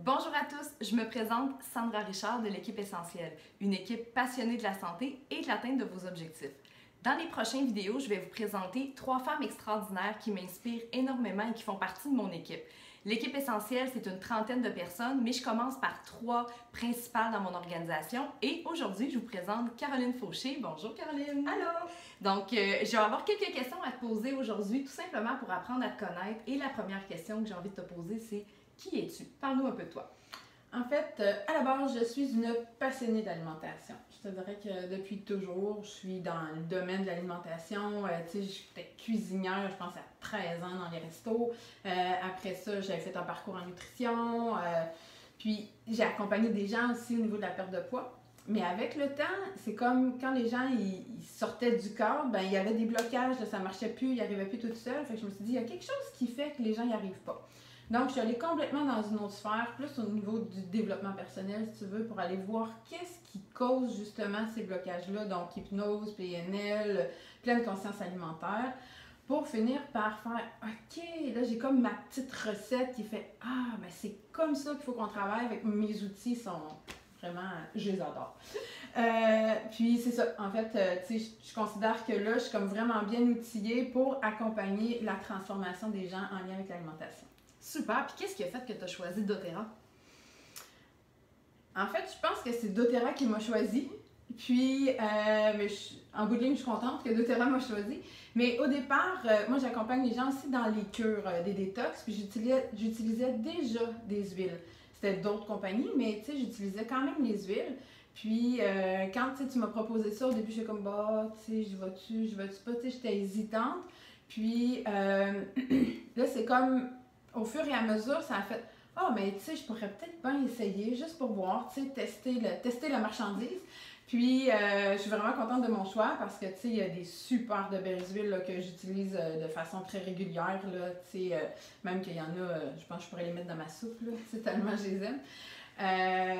Bonjour à tous, je me présente Sandra Richard de l'équipe Essentielle, une équipe passionnée de la santé et de l'atteinte de vos objectifs. Dans les prochaines vidéos, je vais vous présenter 3 femmes extraordinaires qui m'inspirent énormément et qui font partie de mon équipe. L'équipe Essentielle, c'est une trentaine de personnes, mais je commence par 3 principales dans mon organisation. Et aujourd'hui, je vous présente Caroline Fauché. Bonjour Caroline! Allô! Donc, je vais avoir quelques questions à te poser aujourd'hui, tout simplement pour apprendre à te connaître. Et la première question que j'ai envie de te poser, c'est qui es-tu? Parle-nous un peu de toi. En fait, à la base, je suis une passionnée d'alimentation. Je te dirais que depuis toujours, je suis dans le domaine de l'alimentation. Tu sais, j'étais cuisinière, je pense, à 13 ans dans les restos. Après ça, j'avais fait un parcours en nutrition. Puis, j'ai accompagné des gens aussi au niveau de la perte de poids. Mais avec le temps, c'est comme quand les gens ils sortaient du corps, ben il y avait des blocages, ça marchait plus, ils n'y arrivaient plus tout seuls. Fait que je me suis dit, il y a quelque chose qui fait que les gens n'y arrivent pas. Donc, je suis allée complètement dans une autre sphère, plus au niveau du développement personnel, si tu veux, pour aller voir qu'est-ce qui cause justement ces blocages-là, donc hypnose, PNL, pleine conscience alimentaire, pour finir par faire « OK, là, j'ai comme ma petite recette qui fait « Ah, ben c'est comme ça qu'il faut qu'on travaille, avec mes outils sont vraiment, je les adore. » Puis c'est ça, en fait, tu sais, je considère que là, je suis comme vraiment bien outillée pour accompagner la transformation des gens en lien avec l'alimentation. Super. Puis qu'est-ce qui a fait que tu as choisi doTERRA? En fait, je pense que c'est doTERRA qui m'a choisi. Puis, en bout de ligne, je suis contente que doTERRA m'a choisi. Mais au départ, moi, j'accompagne les gens aussi dans les cures des détox. Puis, j'utilisais déjà des huiles. C'était d'autres compagnies, mais tu sais, j'utilisais quand même les huiles. Puis, quand tu m'as proposé ça, au début, j'étais comme, bah, tu sais, je vais-tu pas, tu sais, j'étais hésitante. Puis, là, c'est comme, au fur et à mesure, ça a fait, ah, mais tu sais, je pourrais peut-être bien essayer, juste pour voir, tu sais, tester la marchandise. Puis, je suis vraiment contente de mon choix parce que, tu sais, il y a des super de belles huiles là, que j'utilise de façon très régulière, là, tu sais, même qu'il y en a, je pense que je pourrais les mettre dans ma soupe, là, tu sais, tellement je les aime.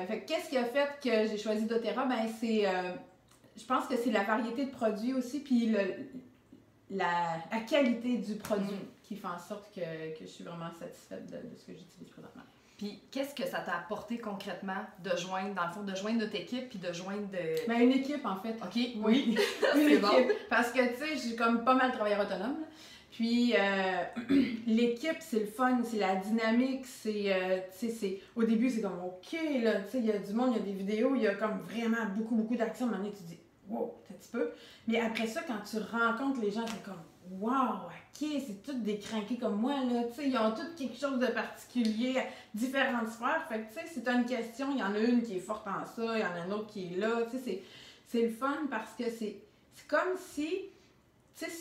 Fait qu'est-ce qui a fait que j'ai choisi doTERRA? Ben, c'est, je pense que c'est la variété de produits aussi, puis la qualité du produit qui fait en sorte que je suis vraiment satisfaite de ce que j'utilise présentement. Puis, qu'est-ce que ça t'a apporté concrètement de joindre, dans le fond, de joindre notre équipe puis de joindre de... Ben, une équipe, en fait. OK, oui. Une c'est équipe. bon. Parce que, tu sais, je suis comme pas mal travailleur autonome. Là. Puis, l'équipe, c'est le fun, c'est la dynamique, c'est, tu sais, au début, c'est comme, OK, là, tu sais, il y a du monde, il y a des vidéos, il y a comme vraiment beaucoup d'action. À un moment donné, tu te dis, wow, un petit peu. Mais après ça, quand tu rencontres les gens, c'est comme, wow, OK, c'est tous des crinqués comme moi, là, tu sais, ils ont tous quelque chose de particulier, différentes sphères. Fait que, tu sais, si tu as une question, il y en a une qui est forte en ça, il y en a une autre qui est là, tu sais, c'est le fun parce que c'est comme si, tu sais,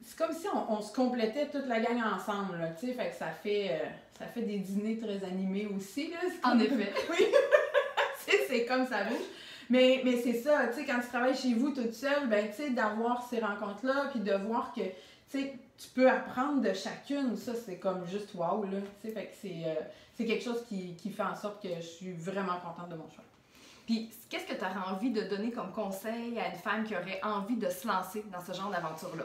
c'est comme si on se complétait toute la gang ensemble, là, tu sais, fait que ça fait des dîners très animés aussi, là. En effet. Oui, c'est comme ça bouge. Mais c'est ça, tu sais, quand tu travailles chez vous toute seule, ben, tu sais, d'avoir ces rencontres-là, puis de voir que, tu sais, tu peux apprendre de chacune, ça, c'est comme juste wow, là, tu sais, fait que c'est quelque chose qui fait en sorte que je suis vraiment contente de mon choix. Puis, qu'est-ce que tu aurais envie de donner comme conseil à une femme qui aurait envie de se lancer dans ce genre d'aventure-là?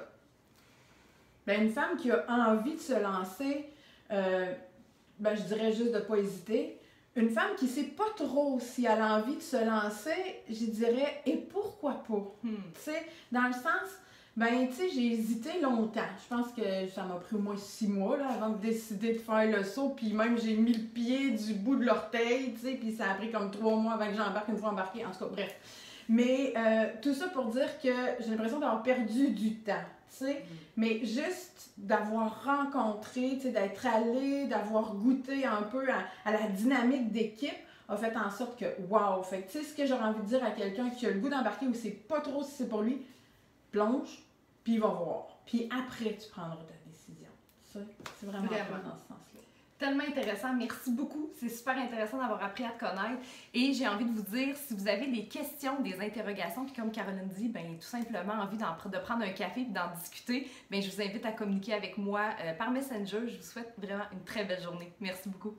Ben, une femme qui a envie de se lancer, ben, je dirais juste de ne pas hésiter. Une femme qui ne sait pas trop si elle a envie de se lancer, je dirais, et pourquoi pas? Tu sais, dans le sens, ben, tu sais, j'ai hésité longtemps. Je pense que ça m'a pris au moins 6 mois, là, avant de décider de faire le saut. Puis même, j'ai mis le pied du bout de l'orteil, tu sais, puis ça a pris comme 3 mois avant que j'embarque une fois embarquée. En tout cas, bref. Mais tout ça pour dire que j'ai l'impression d'avoir perdu du temps, tu sais. Mais juste d'avoir rencontré, tu sais, d'être allé, d'avoir goûté un peu à la dynamique d'équipe a fait en sorte que, wow! Fait que, tu sais, ce que j'aurais envie de dire à quelqu'un qui a le goût d'embarquer ou sait pas trop si c'est pour lui, plonge, puis il va voir. Puis après, tu prendras ta décision. Ça, c'est vraiment dans ce sens-là. Tellement intéressant, merci beaucoup. C'est super intéressant d'avoir appris à te connaître. Et j'ai envie de vous dire, si vous avez des questions, des interrogations, puis comme Caroline dit, ben tout simplement envie de prendre un café et d'en discuter, ben je vous invite à communiquer avec moi par Messenger. Je vous souhaite vraiment une très belle journée. Merci beaucoup.